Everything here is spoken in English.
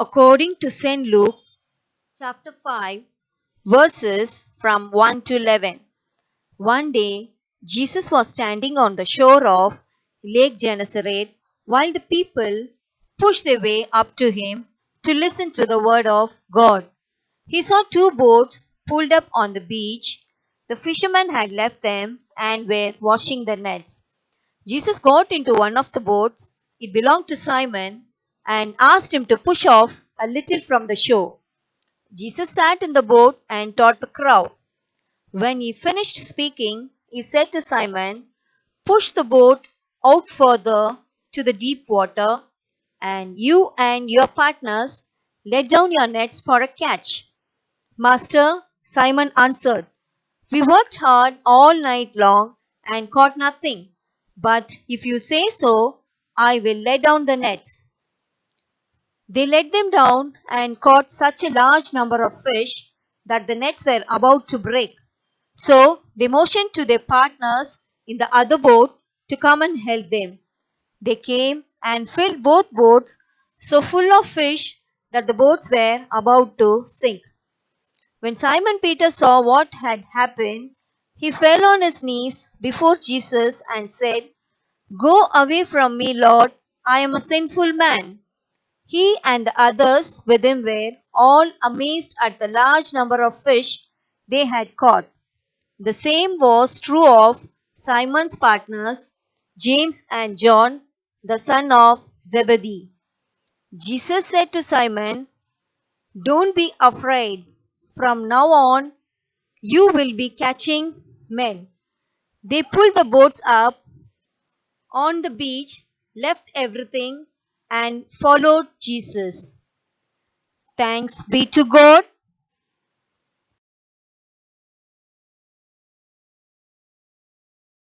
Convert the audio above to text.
According to St. Luke, chapter 5, verses from 1 to 11. One day, Jesus was standing on the shore of Lake Gennesaret while the people pushed their way up to him to listen to the word of God. He saw two boats pulled up on the beach. The fishermen had left them and were washing the nets. Jesus got into one of the boats, it belonged to Simon, and asked him to push off a little from the shore. Jesus sat in the boat and taught the crowd. When he finished speaking, he said to Simon, "Push the boat out further to the deep water, and you and your partners let down your nets for a catch." "Master," Simon answered, "we worked hard all night long and caught nothing. But if you say so, I will let down the nets." They let them down and caught such a large number of fish that the nets were about to break. So they motioned to their partners in the other boat to come and help them. They came and filled both boats so full of fish that the boats were about to sink. When Simon Peter saw what had happened, he fell on his knees before Jesus and said, "Go away from me, Lord, I am a sinful man." He and the others with him were all amazed at the large number of fish they had caught. The same was true of Simon's partners, James and John, the son of Zebedee. Jesus said to Simon, "Don't be afraid. From now on, you will be catching men." They pulled the boats up on the beach, left everything, and followed Jesus. Thanks be to God.